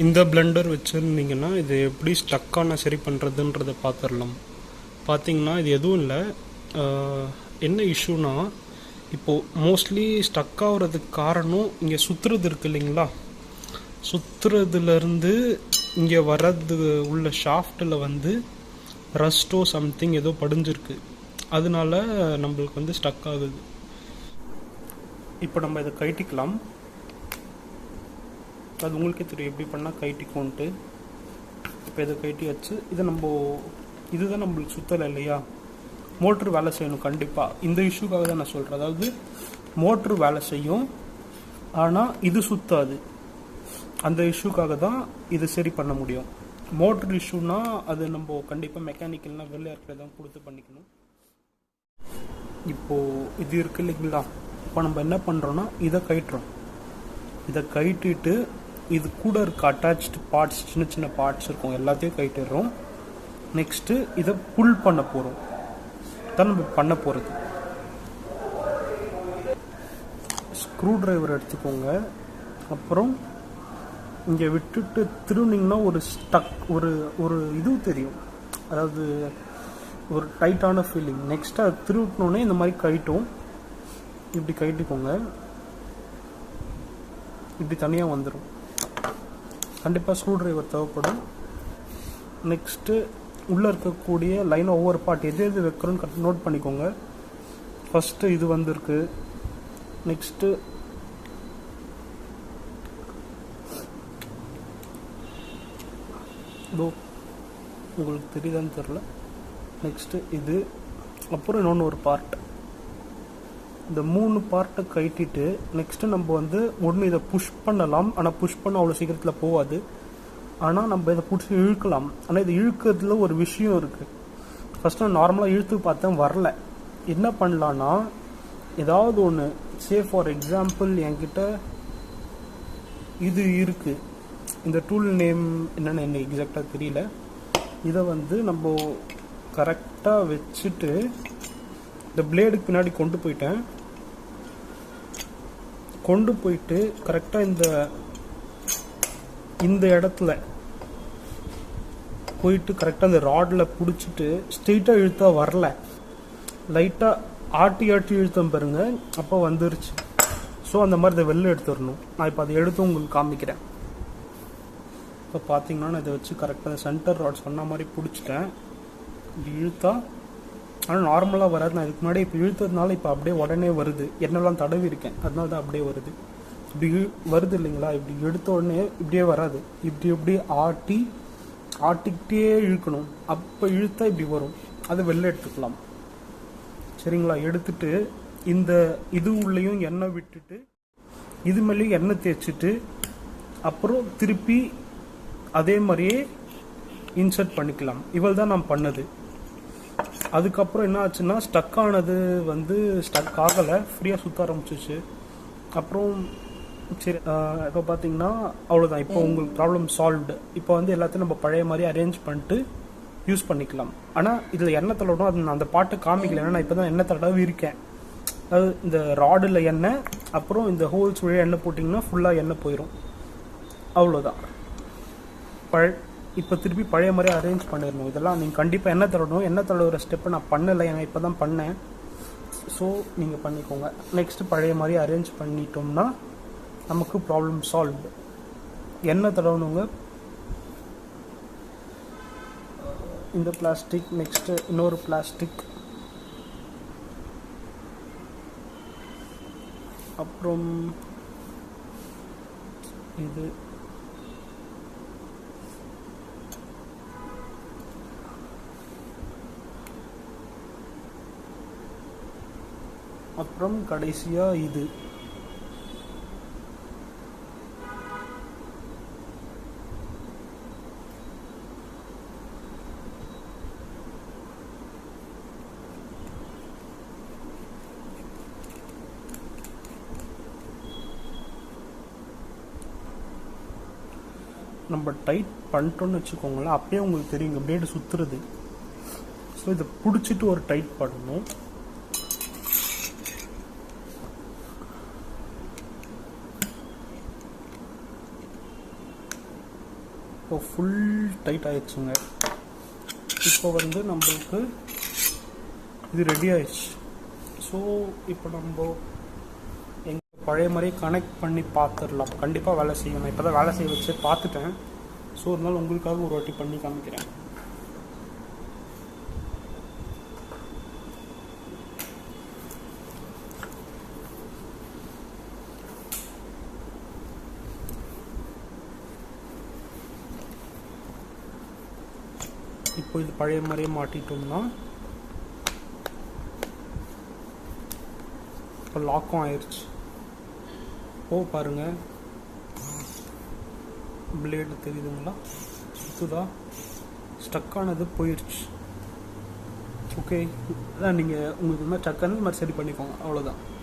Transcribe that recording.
இந்த பிளெண்டர் வச்சுருந்தீங்கன்னா இது எப்படி ஸ்டக்கான சரி பண்ணுறதுன்றதை பார்த்துடலாம். பார்த்தீங்கன்னா இது எதுவும் இல்லை, என்ன இஷ்யூனா இப்போது மோஸ்ட்லி ஸ்டக் ஆகிறதுக்கு காரணம் இங்கே சுற்றுறது இருக்குது இல்லைங்களா, சுற்றுறதுலேருந்து இங்கே வர்றது உள்ள ஷாஃப்ட்டில் வந்து ரஸ்ட்டோ சம்திங் ஏதோ படிஞ்சிருக்கு, அதனால நம்மளுக்கு வந்து ஸ்டக் ஆகுது. இப்போ நம்ம இதை கழட்டிக்கலாம். அது உங்களுக்கே தெரியும் எப்படி பண்ணால் கழட்டிக்கோன்ட்டு. இப்போ இதை கழட்டி வச்சு இதை இதுதான் நம்மளுக்கு சுற்றலை இல்லையா, மோட்ரு வேலை செய்யணும் கண்டிப்பாக. இந்த இஷ்யூக்காக தான் நான் சொல்கிறேன். அதாவது மோட்ரு வேலை செய்யும் ஆனால் இது சுற்றாது, அந்த இஷ்யூக்காக தான் இது சரி பண்ண முடியும். மோட்ரு இஷ்யூனா அது நம்ம கண்டிப்பாக மெக்கானிக்கல்னால் வெளில இருக்கிறதான் கொடுத்து பண்ணிக்கணும். இப்போது இது இருக்குது இல்லைங்களா, இப்போ நம்ம என்ன பண்ணுறோன்னா இதை கழட்டுறோம். இதை கழட்டிட்டு இது கூட இருக்க அட்டாச்டு பார்ட்ஸ், சின்ன சின்ன பார்ட்ஸ் இருக்கும், எல்லாத்தையும் கழட்டிடுறோம். நெக்ஸ்ட்டு இதை புல் பண்ண போகிறோம், தான் நம்ம பண்ண போகிறது. ஸ்க்ரூ டிரைவர் எடுத்துக்கோங்க. அப்புறம் இங்கே விட்டுட்டு திரும்பினீங்கன்னா ஒரு ஸ்டக் ஒரு இது தெரியும், அதாவது ஒரு டைட்டான ஃபீலிங். நெக்ஸ்ட்டு அது திருவிட்டோன்னே இந்த மாதிரி கழட்டும். இப்படி கழட்டிக்கோங்க, இப்படி தனியாக வந்துடும். கண்டிப்பாக ஸ்க்ரூ டிரைவர் தேவைப்படும். நெக்ஸ்ட்டு உள்ளே இருக்கக்கூடிய லைன் ஒவ்வொரு பார்ட் எது எது வைக்கிறோன்னு நோட் பண்ணிக்கோங்க. ஃபஸ்ட்டு இது வந்திருக்கு. நெக்ஸ்ட்டு இதோ உங்களுக்கு தெரியுதான்னு தெரில. நெக்ஸ்ட்டு இது, அப்புறம் இன்னொன்று ஒரு பார்ட். இந்த 3 பார்ட்டை கழட்டிட்டு நெக்ஸ்ட்டு நம்ம வந்து ஒன்று இதை புஷ் பண்ணலாம். ஆனால் புஷ் பண்ண அவ்வளோ சீக்கிரத்தில் போகாது. ஆனால் நம்ம இதை பிடிச்சி இழுக்கலாம். ஆனால் இது இழுக்கிறதுல ஒரு விஷயம் இருக்குது. ஃபஸ்ட்டு நான் நார்மலாக இழுத்து பார்த்தேன், வரல. என்ன பண்ணலான்னா ஏதாவது ஒன்று, சே ஃபார் எக்ஸாம்பிள் என்கிட்ட இது இருக்குது, இந்த டூல் நேம் என்னென்னு எனக்கு எக்ஸாக்டாக தெரியல. இதை வந்து நம்ம கரெக்டாக வச்சுட்டு இந்த பிளேடுக்கு பின்னாடி கொண்டு போயிட்டு கரெக்டாக இந்த இடத்துல போயிட்டு கரெக்டாக இந்த ராடில் பிடிச்சிட்டு ஸ்ட்ரெயிட்டாக இழுத்தா வரல, லைட்டாக ஆட்டி இழுத்தம் பாருங்க, அப்போ வந்துருச்சு. ஸோ அந்த மாதிரி இதை வெளில எடுத்துடணும். நான் இப்போ அதை எடுத்து உங்களுக்கு காமிக்கிறேன். இப்போ பார்த்தீங்கன்னா நான் இதை வச்சு கரெக்டாக அந்த சென்டர் ராட் சொன்ன மாதிரி பிடிச்சிட்டேன். இப்படி இழுத்தா, ஆனால் நார்மலாக வராது. நான் இதுக்கு முன்னாடி இப்போ இழுத்ததுனால இப்போ அப்படியே உடனே வருது. என்னெல்லாம் தடவி இருக்கேன் அதனால தான் அப்படியே வருது. இப்படி வருது இல்லைங்களா, இப்படி எடுத்த உடனே இப்படியே வராது. இப்படி ஆட்டிக்கிட்டே இழுக்கணும். அப்போ இழுத்தா இப்படி வரும். அதை வெளில எடுத்துக்கலாம். சரிங்களா, எடுத்துட்டு இந்த இது உள்ளேயும் எண்ணெய் விட்டுட்டு இது மேலேயும் எண்ணெய் தேய்ச்சிட்டு அப்புறம் திருப்பி அதே மாதிரியே இன்சர்ட் பண்ணிக்கலாம். இவள் தான் நான் பண்ணது. அதுக்கப்புறம் என்ன ஆச்சுன்னா ஸ்டக் ஆனது வந்து ஸ்டக் ஆகலை, ஃப்ரீயாக சுற்ற ஆரம்பிச்சிச்சு. அப்புறம் சரி, இப்போ பார்த்தீங்கன்னா அவ்வளோதான். இப்போ உங்களுக்கு ப்ராப்ளம் சால்வ்டு. இப்போ வந்து எல்லாத்தையும் நம்ம பழைய மாதிரி அரேஞ்ச் பண்ணிட்டு யூஸ் பண்ணிக்கலாம். ஆனால் இதில் எண்ணெய் தடவணும், அது நான் அந்த பாட்டு காமிக்கல. ஏன்னா நான் இப்போ தான் எண்ணெய் தடவி இருக்கேன். அது இந்த ராடில் எண்ணெய், அப்புறம் இந்த ஹோல்ஸ் வழியாக எண்ணெய் போட்டிங்கன்னா ஃபுல்லாக எண்ணெய் போயிடும். அவ்வளோதான். இப்போ திருப்பி பழைய மாதிரி அரேஞ்ச் பண்ணிடணும். இதெல்லாம் நீங்கள் கண்டிப்பாக எண்ணெய் தடவணும். எண்ணெய் தடவுற ஸ்டெப்பை நான் பண்ணலை, ஏன்னா இப்போ தான் பண்ணேன். ஸோ நீங்கள் பண்ணிக்கோங்க. நெக்ஸ்ட்டு பழைய மாதிரி அரேஞ்ச் பண்ணிட்டோம்னா நமக்கு ப்ராப்ளம் சால்வ்டு. எண்ணெய் தடவணுங்க. இந்த பிளாஸ்டிக், நெக்ஸ்ட்டு இன்னொரு பிளாஸ்டிக், அப்புறம் இது, அப்புறம் கடைசியாக இது. நம்ம டைட் பண்ணிட்டோன்னு வச்சுக்கோங்களேன், அப்படியே உங்களுக்கு தெரியும் இங்கே பிளேடு சுற்றுறது. ஸோ இதை பிடிச்சிட்டு ஒரு டைட் பண்ணணும். இப்போ ஃபுல் டைட் ஆயிடுச்சுங்க. இப்போ வந்து நம்மளுக்கு இது ரெடி ஆயிடுச்சு. ஸோ இப்போ நம்ம எங்கள் பழைய மாதிரி கனெக்ட் பண்ணி பார்த்துடலாம். கண்டிப்பாக வேலை செய்யும். நான் இப்போ தான் வேலை செய்ய வச்சு பார்த்துட்டேன். ஸோ அதனால உங்களுக்காக ஒரு வாட்டி பண்ணி காமிக்கிறேன். இப்போ இது பழைய மாதிரியே மாட்டிட்டோம்னா இப்போ லாக்கும் ஆயிடுச்சு. பாருங்க, பிளேடு தெரியுதுங்களா? சுத்துதா? ஸ்டக் ஆனது போயிடுச்சு. ஓகே, அதான் நீங்கள் உங்களுக்கு இந்த மாதிரி சக்கன்னு மாதிரி சரி பண்ணிக்கோங்க. அவ்வளோதான்.